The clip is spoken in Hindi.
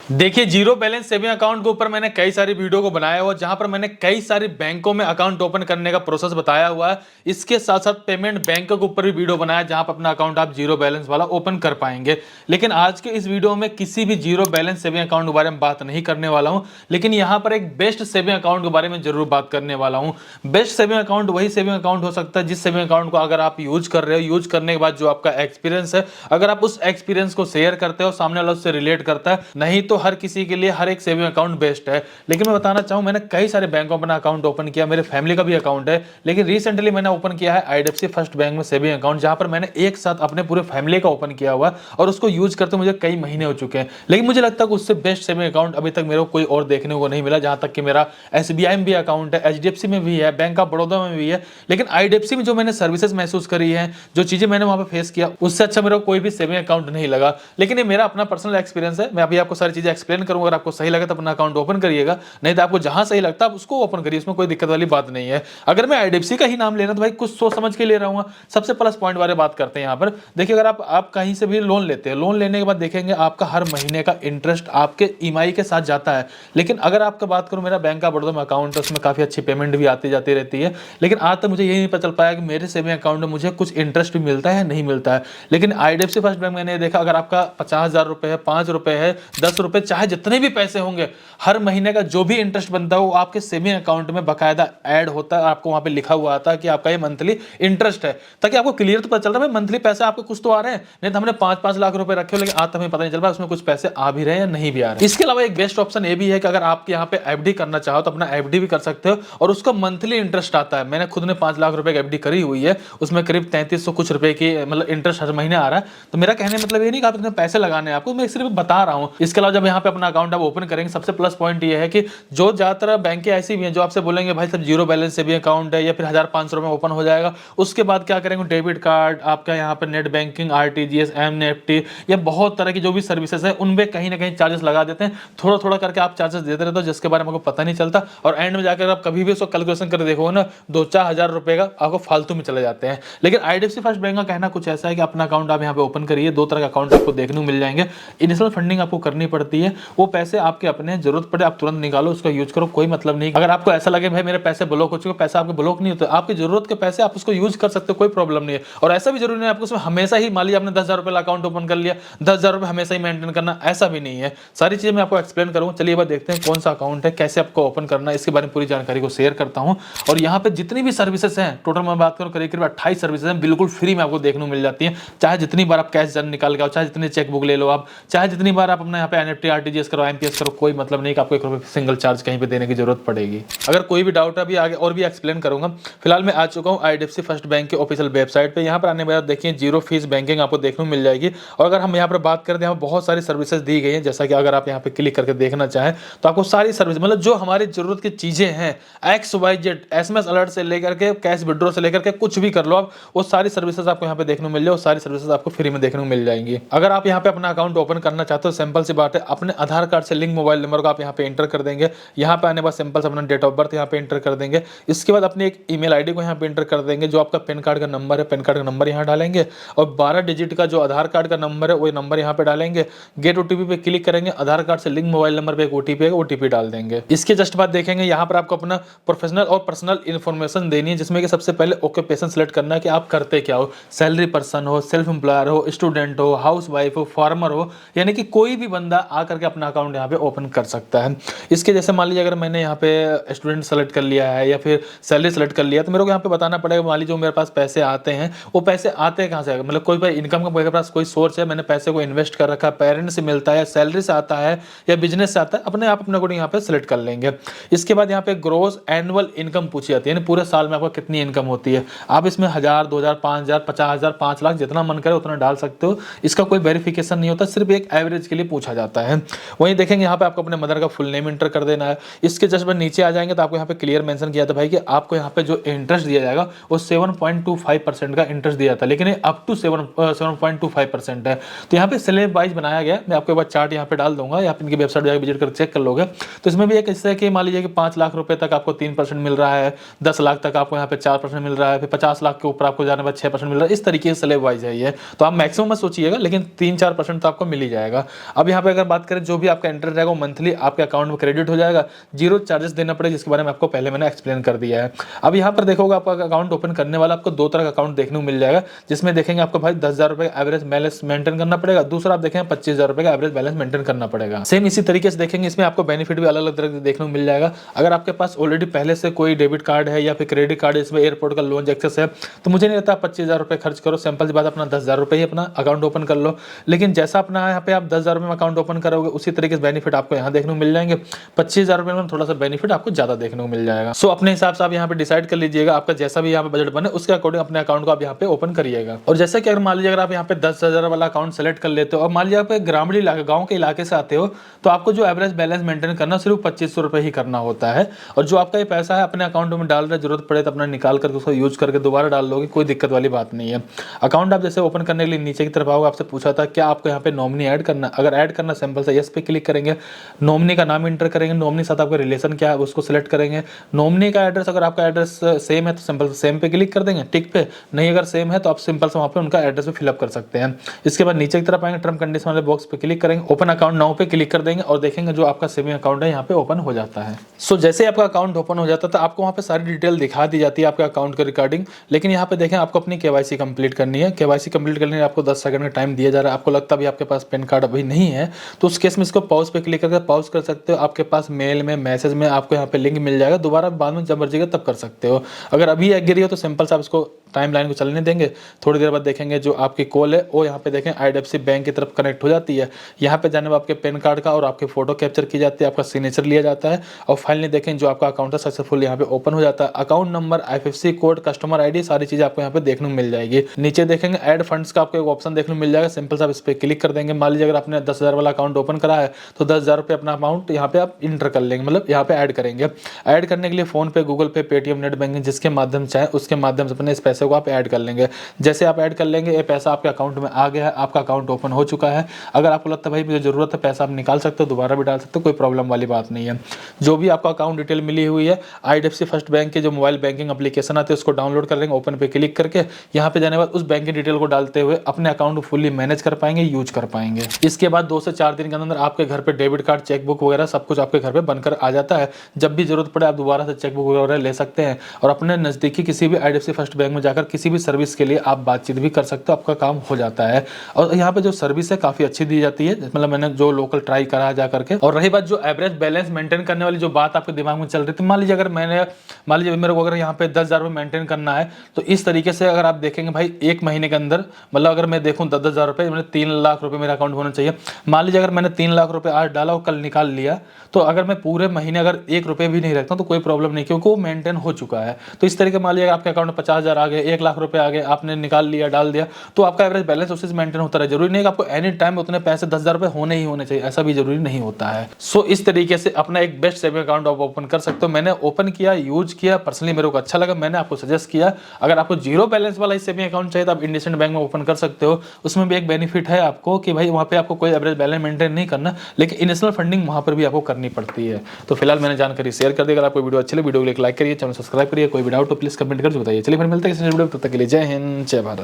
देखिए, जीरो बैलेंस सेविंग अकाउंट के ऊपर मैंने कई सारी वीडियो को बनाया हुआ, जहां पर मैंने कई सारी बैंकों में अकाउंट ओपन करने का प्रोसेस बताया हुआ है। इसके साथ साथ पेमेंट बैंक के ऊपर भी वीडियो बनाया, जहां पर अपना अकाउंट आप जीरो बैलेंस वाला ओपन कर पाएंगे। लेकिन आज के इस वीडियो में किसी भी जीरो बैलेंस सेविंग अकाउंट के बारे में बात नहीं करने वाला हूं, लेकिन यहाँ पर एक बेस्ट सेविंग अकाउंट के बारे में जरूर बात करने वाला हूँ। बेस्ट सेविंग अकाउंट वही सेविंग अकाउंट हो सकता है जिस सेविंग अकाउंट को अगर आप यूज कर रहे हो, यूज करने के बाद जो आपका एक्सपीरियंस है, अगर आप उस एक्सपीरियंस को शेयर करते हो, सामने वाला उससे रिलेट करता है। नहीं तो हर किसी के लिए हर एक सेविंग अकाउंट बेस्ट है। लेकिन मैं बताना चाहूं, मैंने कई सारे बैंकों में अपना अकाउंट ओपन किया, मेरे फैमिली का भी अकाउंट है। लेकिन रिसेंटली मैंने ओपन किया है आईडीएफसी फर्स्ट बैंक में सेविंग अकाउंट, जहां पर मैंने एक साथ अपने पूरे फैमिली का ओपन किया हुआ और उसको यूज करते मुझे कई महीने हो चुके हैं। लेकिन मुझे लगता है कि उससे बेस्ट सेविंग अकाउंट अभी तक मेरे को कोई और देखने को नहीं मिला। जहां तक कि मेरा एसबीआई में भी अकाउंट है, एचडीएफसी में भी है, बैंक ऑफ बड़ौदा में भी है। लेकिन आईडीएफसी में जो मैंने सर्विसेज महसूस करी है, जो चीजें मैंने वहां पे फेस किया, उससे अच्छा मेरा कोई भी सेविंग अकाउंट नहीं लगा। लेकिन ये मेरा अपना पर्सनल एक्सपीरियंस है। मैं अभी आपको सारी चीजें एक्सप्लेन करूंगा। अगर आपको सही लगे तो अपना अकाउंट ओपन करिएगा, नहीं तो आपको जहां सही लगता है आप उसको ओपन करिए, इसमें कोई दिक्कत वाली बात नहीं है। अगर मैं आईडीएफसी का ही नाम ले रहा हूं तो भाई कुछ सोच समझ के ले रहा हूं। सबसे प्लस पॉइंट बारे बात करते हैं। यहाँ पर देखिए, अगर आप कहीं से भी लोन लेते हैं, लोन लेने के बाद देखेंगे आपका हर महीने का इंटरेस्ट आपके ईएमआई के साथ जाता है। लेकिन अगर आपका बात करूं, मेरा बैंक ऑफ बड़ौदा में अकाउंट है, उसमें काफी अच्छी पेमेंट भी आती जाती रहती है। लेकिन आज तक मुझे यही नहीं पता चल पाया कि मेरे सेविंग अकाउंट में मुझे कुछ इंटरेस्ट भी मिलता है या नहीं मिलता है। लेकिन आईडीएफसी फर्स्ट बैंक मैंने देखा, अगर आपका 50,000 रुपए है, 5 रुपए है, 10 रुपए, चाहे जितने भी पैसे होंगे, हर महीने का जो भी इंटरेस्ट बनता है वो आपके सेविंग अकाउंट में बकायदा ऐड होता है। आपको वहां पे लिखा हुआ आता है कि आपका ये मंथली इंटरेस्ट है, ताकि आपको क्लियर तो पता चल रहा है मंथली पैसे आपके कुछ तो आ रहे हैं। नहीं तो हमने 5-5 लाख रुपए रखे हो, लेकिन आज तक हमें पता नहीं चल रहा उसमें कुछ पैसे आ भी रहे हैं या नहीं भी आ रहे हैं। इसके अलावा एक बेस्ट ऑप्शन ये भी है कि अगर आप यहाँ पे एफडी करना चाहो तो अपना एफडी भी कर सकते हो, और उसका मंथली इंटरेस्ट आता है। मैंने खुद ने 5 लाख रुपए की एफडी करी हुई है, उसमें करीब 3300 कुछ रुपए की मतलब इंटरेस्ट हर महीने आ रहा है। तो मेरा कहने मतलब ये नहीं कि आप इतने पैसे लगाने हैं आपको, मैं सिर्फ बता रहा हूँ। इसके अलावा जब यहाँ पे अपना अकाउंट आप ओपन करेंगे, सबसे प्लस पॉइंट ये है कि जो ज्यादातर बैंकें ऐसी भी हैं जो आपसे बोलेंगे भाई सब जीरो बैलेंस सेविंग अकाउंट है या फिर 1500 में ओपन हो जाएगा। उसके बाद क्या करेंगे, डेबिट कार्ड, आपका यहाँ पे नेट बैंकिंग, आरटीजीएस, एनईएफटी, या बहुत तरह की जो भी सर्विसेज है उनमें कहीं ना कहीं चार्जेस लगा देते हैं। थोड़ा थोड़ा करके आप चार्जेस देते रहते हो, जिसके बारे में आपको पता नहीं चलता, और एंड में जाकर आप कभी भी उसको कैलकुलेशन कर देखो ना, 2-4 हजार रुपए का आपको फालतू में चले जाते हैं। लेकिन आईडीएफसी फर्स्ट बैंक का कहना कुछ ऐसा है कि अपना अकाउंट आप यहाँ पे ओपन करिए, 2 तरह का अकाउंट आपको देखने को मिल जाएंगे। इनिशियल फंडिंग आपको करनी पड़ती है, वो पैसे आपके अपने, जरूरत पड़े आप तुरंत निकालो, उसका यूज करो, कोई मतलब नहीं। अगर आपको ऐसा लगे भाई मेरे पैसे ब्लॉक हो चुके, पैसा आपके ब्लॉक नहीं होता, आपकी जरूरत के पैसे आप उसको यूज कर सकते हो, कोई प्रॉब्लम नहीं है। और ऐसा भी जरूरी नहीं है आपको उसमें हमेशा ही, मान लीजिए आपने 10,000 रुपए अकाउंट ओपन कर लिया, 10,000 रुपए हमेशा ही मेंटेन करना, ऐसा भी नहीं है। सारी चीजें मैं आपको एक्सप्लेन करूंगा। चलिए बात देखते हैं कौन सा अकाउंट है, कैसे आपको ओपन करना है, इसके बारे में पूरी जानकारी को शेयर करता हूं। और यहाँ पे जितनी भी सर्विसेज हैं, टोटल मैं बात करूं करीब 28 सर्विसेज हैं, बिल्कुल फ्री में आपको देखने को मिल जाती है। चाहे जितनी बार आप कैश निकाल के आओ, चाहे जितनी चेक बुक ले लो आप, चाहे जितनी बार आप अपना यहाँ पे एनएफटी, आरटीजीएस करो, एमपीएस करो, कोई मतलब नहीं कि आपको 1 रुपए सिंगल चार्ज कहीं पे देने की जरूरत पड़ेगी। अगर कोई भी डाउट है अभी आगे और भी एक्सप्लेन करूंगा। फिलहाल मैं आ चुका हूं आईडीएफसी फर्स्ट बैंक के ऑफिशियल वेबसाइट पे। यहाँ पर आने के बाद देखिए जीरो फीस बैंकिंग आपको देखने को मिल जाएगी। और अगर हम यहाँ पर बात करें तो यहाँ बहुत सारी सर्विसेज दी गई हैं, जैसा कि अगर आप यहाँ पे क्लिक करके देखना चाहें तो आपको सारी सर्विस, मतलब जो हमारी जरूरत की चीजें हैं, XYZ, एसएमएस अलर्ट से लेकर के कैश विड्रॉ से लेकर के कुछ भी कर लो आप, वो सारी सर्विसेज आपको यहाँ पे देखने को मिल जाए, वो सारी सर्विसेज आपको फ्री में देखने को मिल जाएंगी। अगर आप यहाँ पे अपना अकाउंट ओपन करना चाहते हो, सिंपल सी बात है, अपने आधार कार्ड से लिंक मोबाइल नंबर को आप यहाँ पे एंटर कर देंगे। यहाँ पे आने के बाद सिंपल से अपना डेट ऑफ बर्थ यहाँ पे एंटर कर देंगे। इसके बाद अपनी एक ईमेल आईडी को यहाँ पे एंटर कर देंगे। जो आपका पैन कार्ड का नंबर है, पैन कार्ड का नंबर यहाँ डालेंगे, और 12 डिजिट का जो आधार कार्ड का नंबर है वो नंबर यहाँ पे डालेंगे। गेट ओटीपी पे क्लिक करेंगे, आधार कार्ड से लिंक मोबाइल नंबर पे एक ओटीपी है, ओटीपी डाल देंगे। इसके जस्ट बाद देखेंगे यहाँ पर आपको अपना प्रोफेशनल और पर्सनल इन्फॉर्मेशन देनी है, जिसमें कि सबसे पहले ऑक्यूपेशन सेलेक्ट करना है कि आप करते क्या हो, सैलरी पर्सन हो, सेल्फ एम्प्लॉयर हो, स्टूडेंट हो, हाउस वाइफ हो, फार्मर हो, यानी कि कोई भी बंदा आकर के अपना अकाउंट यहाँ पे ओपन कर सकता है। इसके जैसे मान लीजिए अगर मैंने यहाँ पे स्टूडेंट सेलेक्ट कर लिया है या फिर सैलरी सेलेक्ट कर लिया, तो मेरे को यहाँ पे बताना पड़ेगा, मान लीजिए जो मेरे पास पैसे आते हैं वो पैसे आते हैं कहाँ से, मतलब कोई भाई इनकम का मेरे पास कोई सोर्स है, मैंने पैसे को इन्वेस्ट कर रखा है, पेरेंट्स से मिलता है, सैलरी से आता है या बिजनेस से आता है, अपने आप अपने अकॉर्डिंग यहाँ पे सेलेक्ट कर लेंगे। इसके बाद यहाँ पे ग्रोस एनुअल इनकम पूछी जाती है, यानी पूरे साल में आपको कितनी इनकम होती है। आप इसमें 1000, 2000, 5000, 50,000, 5 लाख जितना मन करे उतना डाल सकते हो। इसका कोई वेरिफिकेशन नहीं होता, सिर्फ एक एवरेज के लिए पूछा जाता है। वहीं देखेंगे यहाँ पे आपको अपने मदर का फुल नेम एंटर कर देना है। इसके जस्ट बाद नीचे आ जाएंगे तो आपको यहाँ पे क्लियर मेंशन किया था भाई कि आपको यहाँ पे जो इंटरेस्ट दिया जाएगा वो 7.25% का इंटरेस्ट दिया था, लेकिन अप टू 7.25% है। तो यहाँ पे स्लैब वाइज बनाया गया। मैं आपको एक बार चार्ट यहाँ पे डाल दूंगा, या इनकी वेबसाइट जाकर विजिट कर चेक कर लोगे तो इसमें भी एक हिस्सा है कि मान लीजिए कि 5 लाख रुपए तक आपको 3% मिल रहा है, 10 लाख तक आपको यहाँ पे 4% मिल रहा है, फिर 50 लाख के ऊपर आपको जाने बाद 6% मिल रहा है। इस तरीके से स्लैब वाइज है ये, तो आप मैक्सिमम मत सोचिएगा, लेकिन 3-4% तो आपको मिल ही जाएगा। अब यहाँ पे अगर बात बात करें जो भी आपका इंटरेस्ट रहेगा वो मंथली आपके अकाउंट में क्रेडिट हो जाएगा, 0 चार्जेस देना पड़ेगा, जिसके बारे में आपको पहले मैंने एक्सप्लेन कर दिया है। अब यहाँ पर देखोगे आपका अकाउंट ओपन करने वाला आपको 2 तरह का अकाउंट देखने को मिल जाएगा, जिसमें देखेंगे आपको भाई 10,000 रुपए एवरेज बैलेंस मेंटेन करना पड़ेगा, दूसरा आप देखेंगे 25,000 रुपए का एवरेज बैलेंस मेंटेन करना पड़ेगा। सेम इसी तरीके से देखेंगे इसमें आपको बेनिफिट भी अलग अलग तरह के देखने को मिल जाएगा। अगर आपके पास ऑलरेडी पहले से कोई डेबिट कार्ड है या फिर क्रेडिट कार्ड है, इसमें एयरपोर्ट का लोन एक्सेस है, तो मुझे नहीं लगता 25,000 रुपए खर्च करो, सिंपल सी बात, अपना 10,000 रुपए ही अपना अकाउंट ओपन कर लो। लेकिन जैसा अपना यहाँ पे आप 10,000 रुपए में अकाउंट ओपन करोगे, उसी तरीके से बेनिफिट आपको यहाँ देखने को मिल जाएंगे। 25,000 रुपए में थोड़ा सा बेनिफिट आपको ज्यादा देखने को मिल जाएगा। सो अपने हिसाब से आप यहाँ पे डिसाइड कर लीजिएगा, आपका जैसा भी यहाँ पे बजट बने उसके अकॉर्डिंग अपने अकाउंट को आप यहाँ पे ओपन करिएगा। और जैसे कि अगर मान लीजिए अगर आप यहाँ पे 10,000 वाला अकाउंट सेलेक्ट कर लेते हो और मान लीजिए आप ग्रामीण इलाके गाँव के इलाके से आते हो, तो आपको जो एवरेज बैलेंस मेंटेन करना सिर्फ 2500 रुपए ही करना होता है। और जो आपका ये पैसा है अपने अकाउंट में डाल रहे, जरूरत पड़े तो अपना निकाल करके उसको यूज करके दोबारा डाल लोगे, कोई दिक्कत वाली बात नहीं है। अकाउंट आप जैसे ओपन करने के लिए नीचे की तरफ आओगे, आपसे पूछा था क्या आपको यहाँ पे नॉमिनी ऐड करना, अगर ऐड करना सिंपल से यस पे क्लिक करेंगे, नॉमिनी का नाम इंटर करेंगे, नॉमिनी साथ आपका रिलेशन क्या है उसको सिलेक्ट करेंगे, नॉमिनी का एड्रेस अगर आपका एड्रेस सेम है तो सिंपल से सेम पे क्लिक कर देंगे, टिक पे, नहीं अगर सेम है तो आप सिंपल से वहाँ पे उनका एड्रेस भी फिलअप कर सकते हैं। इसके बाद नीचे की तरफ आएंगे, टर्म कंडीशन वाले बॉक्स पे क्लिक करेंगे, ओपन अकाउंट नाउ पे क्लिक कर देंगे और देखेंगे जो आपका सेविंग अकाउंट है यहाँ पे ओपन हो जाता है। सो जैसे आपका अकाउंट ओपन हो जाता है तो आपको वहाँ पे सारी डिटेल दिखा दी जाती है आपके अकाउंट के रिगार्डिंग। लेकिन यहाँ पे देखें आपको अपनी केवाईसी कंप्लीट करनी है। केवाईसी कंप्लीट करने में आपको 10 सेकंड का टाइम दिया जा रहा है। आपको लगता है आपके पास पैन कार्ड अभी नहीं है तो उस केस में इसको पॉज पे क्लिक करके पॉज कर सकते हो। आपके पास मेल में मैसेज में आपको यहाँ पे लिंक मिल जाएगा, दोबारा बाद में जब मर्जी तब कर सकते हो। अगर अभी एग्री हो तो सिंपल से आप इसको टाइम लाइन को चलने देंगे, थोड़ी देर बाद देखेंगे जो आपकी कॉल है वो यहाँ पे देखें IDFC बैंक की तरफ कनेक्ट हो जाती है। यहाँ पे जाने में आपके पैन कार्ड का और आपके फोटो कैप्चर की जाती है, आपका सिग्नेचर लिया जाता है और फाइनली देखें जो आपका अकाउंट है सक्सेसफुल यहाँ पे ओपन हो जाता है। Account number, IFSC code, customer ID सारी चीजें आपको यहाँ पे देखने को मिल जाएगी। नीचे देखेंगे ऐड फंड्स का आपको एक ऑप्शन देखने को मिल जाएगा, सिंपल से आप इस पर क्लिक कर देंगे। मान लीजिए अगर आपने 10,000 वाला अकाउंट ओपन करा है तो 10,000 रुपये अपना अमाउंट यहाँ पे आप इंटर कर लेंगे, मतलब यहाँ पे ऐड करेंगे। ऐड करने के लिए फोन पे, गूगल पे, पेटीएम, नेट बैंकिंग जिसके माध्यम से चाहे उसके माध्यम से अपने इस पैसे को आप ऐड कर लेंगे। जैसे आप ऐड कर लेंगे ये पैसा आपके अकाउंट में आ गया है, आपका अकाउंट ओपन हो चुका है। अगर आपको लगता है भाई मुझे जरूरत है पैसा आप निकाल सकते हो, दोबारा भी डाल सकते हो, कोई प्रॉब्लम वाली बात नहीं है। जो भी आपका अकाउंट डिटेल मिली हुई है IDFC फर्स्ट बैंक के जो मोबाइल बैंकिंग एप्लीकेशन आते हैं उसको डाउनलोड कर लेंगे, ओपन पे क्लिक करके यहाँ पे जाने के बाद उस बैंक की डिटेल को डालते हुए अपने अकाउंट को फुल्ली मैनेज कर पाएंगे, यूज कर पाएंगे। इसके बाद 2 से 4 दिन के अंदर आपके घर पे डेबिट कार्ड, चेकबुक वगैरह सब कुछ आपके घर पे बनकर आ जाता है। जब भी जरूरत पड़े आप दोबारा से चेकबुक वगैरह ले सकते हैं और अपने नजदीकी किसी भी IDFC फर्स्ट बैंक में जाकर किसी भी सर्विस के लिए आप बातचीत भी कर सकते हो, आपका काम हो जाता है। और यहाँ पे जो सर्विस है काफी अच्छी दी जाती है, मतलब मैंने जो लोकल ट्राई करा जा करके। और रही बात जो एवरेज बैलेंस मेंटेन करने वाली जो बात आपके दिमाग में चल रही थी, मान लीजिए मेरे को अगर यहाँ पे 10,000 रुपये मेंटेन करना है तो इस तरीके से अगर आप देखेंगे भाई एक महीने के अंदर, मतलब अगर मैं देखूँ 10,000 रुपये, मैंने 3 लाख रुपये मेरा अकाउंट होना चाहिए। मान लीजिए अगर मैंने 3 लाख रुपये आज डाला और कल निकाल लिया, तो अगर मैं पूरे महीने अगर 1 रुपये भी नहीं रखता तो कोई प्रॉब्लम नहीं, क्योंकि वो मेंटेन हो चुका है। तो इस तरीके मान लीजिए आपके अकाउंट में 50,000 आ गए, 1 लाख रुपये आ गए, आपने निकाल लिया, डाल दिया, तो आपका एवरेज बैलेंस उसी से मेंटेन होता है। जरूरी नहीं कि आपको एनी टाइम उतने पैसे 10,000 रुपये होने ही होने चाहिए, ऐसा भी जरूरी नहीं होता है। सो इस तरीके से अपना एक बेस्ट सेविंग अकाउंट आप ओपन कर सकते हो। मैंने ओपन किया, यूज किया, पर्सनली मेरे को अच्छा लगा, मैंने आपको सजेस्ट किया। अगर आपको जीरो बैलेंस वाला सेविंग अकाउंट चाहिए तो आप इंडसइंड बैंक में ओपन कर सकते हो। उसमें भी एक बेनिफिट है आपको कि भाई वहाँ पे आपको कोई एवरेज बैलेंस मेंटेन नहीं करना, लेकिन इनिशियल फंडिंग वहाँ पर भी आपको करनी पड़ती है। तो फिलहाल मैंने जानकारी शेयर कर दी। अगर आपको वीडियो अच्छी लगी वीडियो को लाइक करिए, चैनल सब्सक्राइब करिए, कोई भी डाउट तो प्लीज कमेंट करके बताइए। चलिए फिर मिलते हैं किसी वीडियो में, तब तक के लिए जय हिंद, जय भारत।